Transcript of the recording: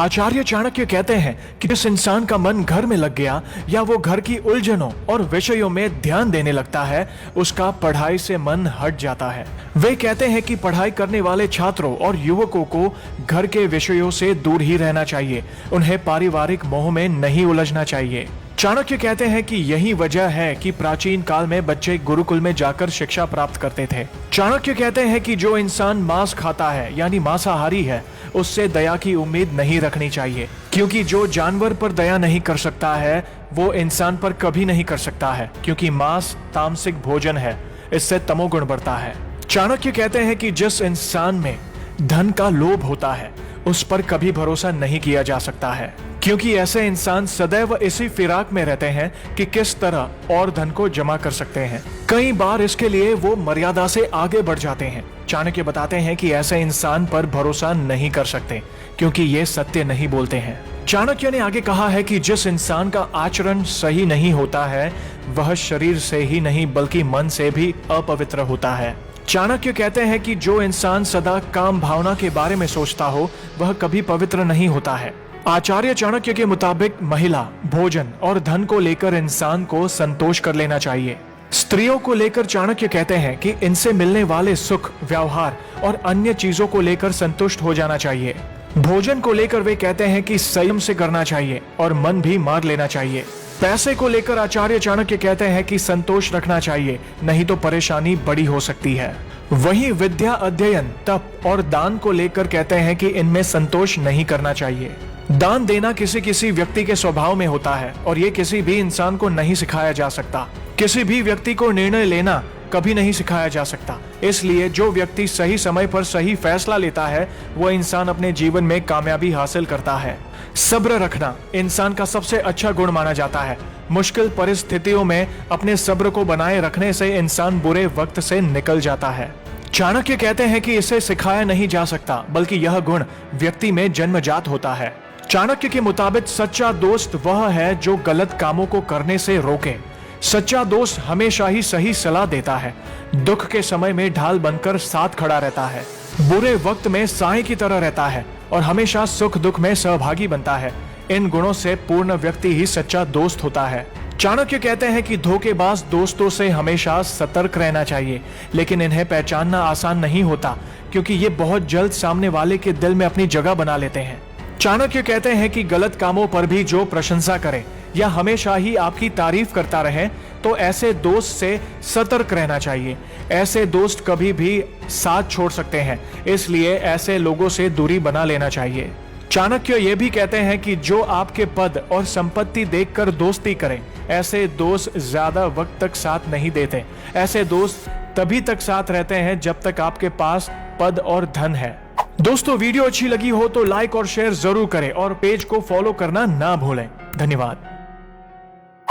आचार्य चाणक्य कहते हैं कि जिस इंसान का मन घर में लग गया या वो घर की उलझनों और विषयों में ध्यान देने लगता है, उसका पढ़ाई से मन हट जाता है। वे कहते हैं कि पढ़ाई करने वाले छात्रों और युवकों को घर के विषयों से दूर ही रहना चाहिए, उन्हें पारिवारिक मोह में नहीं उलझना चाहिए। चाणक्य कहते हैं कि यही वजह है कि प्राचीन काल में बच्चे गुरुकुल में जाकर शिक्षा प्राप्त करते थे। चाणक्य कहते हैं कि जो इंसान मांस खाता है यानी मांसाहारी है, उससे दया की उम्मीद नहीं रखनी चाहिए, क्योंकि जो जानवर पर दया नहीं कर सकता है वो इंसान पर कभी नहीं कर सकता है, क्योंकि मांस तामसिक भोजन है, इससे तमोगुण बढ़ता है। चाणक्य कहते हैं कि जिस इंसान में धन का लोभ होता है उस पर कभी भरोसा नहीं किया जा सकता है, क्योंकि ऐसे इंसान सदैव इसी फिराक में रहते हैं कि किस तरह और धन को जमा कर सकते हैं। कई बार इसके लिए वो मर्यादा से आगे बढ़ जाते हैं। चाणक्य बताते हैं कि ऐसे इंसान पर भरोसा नहीं कर सकते, क्योंकि ये सत्य नहीं बोलते हैं। चाणक्य ने आगे कहा है कि जिस इंसान का आचरण सही नहीं होता है वह शरीर से ही नहीं बल्कि मन से भी अपवित्र होता है। चाणक्य कहते हैं कि जो इंसान सदा काम भावना के बारे में सोचता हो वह कभी पवित्र नहीं होता है। आचार्य चाणक्य के मुताबिक महिला, भोजन और धन को लेकर इंसान को संतोष कर लेना चाहिए। स्त्रियों को लेकर चाणक्य कहते हैं कि इनसे मिलने वाले सुख, व्यवहार और अन्य चीजों को लेकर संतुष्ट हो जाना चाहिए। भोजन को लेकर वे कहते हैं कि संयम से करना चाहिए और मन भी मार लेना चाहिए। पैसे को लेकर आचार्य चाणक्य कहते हैं कि संतोष रखना चाहिए, नहीं तो परेशानी बड़ी हो सकती है। वहीं विद्या, अध्ययन, तप और दान को लेकर कहते हैं कि इनमें संतोष नहीं करना चाहिए। दान देना किसी किसी व्यक्ति के स्वभाव में होता है और ये किसी भी इंसान को नहीं सिखाया जा सकता। किसी भी व्यक्ति को निर्णय लेना कभी नहीं सिखाया जा सकता। इसलिए जो व्यक्ति सही समय पर सही फैसला लेता है वो इंसान अपने जीवन में कामयाबी हासिल करता है। सब्र रखना इंसान का सबसे अच्छा गुण माना जाता है। मुश्किल परिस्थितियों में अपने सब्र को बनाए रखने से इंसान बुरे वक्त से निकल जाता है। चाणक्य कहते हैं कि इसे सिखाया नहीं जा सकता, बल्कि यह गुण व्यक्ति में जन्मजात होता है। चाणक्य के मुताबिक सच्चा दोस्त वह है जो गलत कामों को करने से रोके। सच्चा दोस्त हमेशा ही सही सलाह देता है, दुख के समय में ढाल बनकर साथ खड़ा रहता है, बुरे वक्त में साए की तरह रहता है और हमेशा सुख दुख में सहभागी बनता है। इन गुणों से पूर्ण व्यक्ति ही सच्चा दोस्त होता है। चाणक्य कहते हैं कि धोखेबाज दोस्तों से हमेशा सतर्क रहना चाहिए, लेकिन इन्हें पहचानना आसान नहीं होता, क्योंकि ये बहुत जल्द सामने वाले के दिल में अपनी जगह बना लेते हैं। चाणक्य कहते हैं कि गलत कामों पर भी जो प्रशंसा करे या हमेशा ही आपकी तारीफ करता रहे, तो ऐसे दोस्त से सतर्क रहना चाहिए। ऐसे दोस्त कभी भी साथ छोड़ सकते हैं, इसलिए ऐसे लोगों से दूरी बना लेना चाहिए। चाणक्य ये भी कहते हैं कि जो आपके पद और संपत्ति देखकर दोस्ती करें, ऐसे दोस्त ज्यादा वक्त तक साथ नहीं देते। ऐसे दोस्त तभी तक साथ रहते हैं जब तक आपके पास पद और धन है। दोस्तों, वीडियो अच्छी लगी हो तो लाइक और शेयर जरूर करें और पेज को फॉलो करना ना भूलें। धन्यवाद।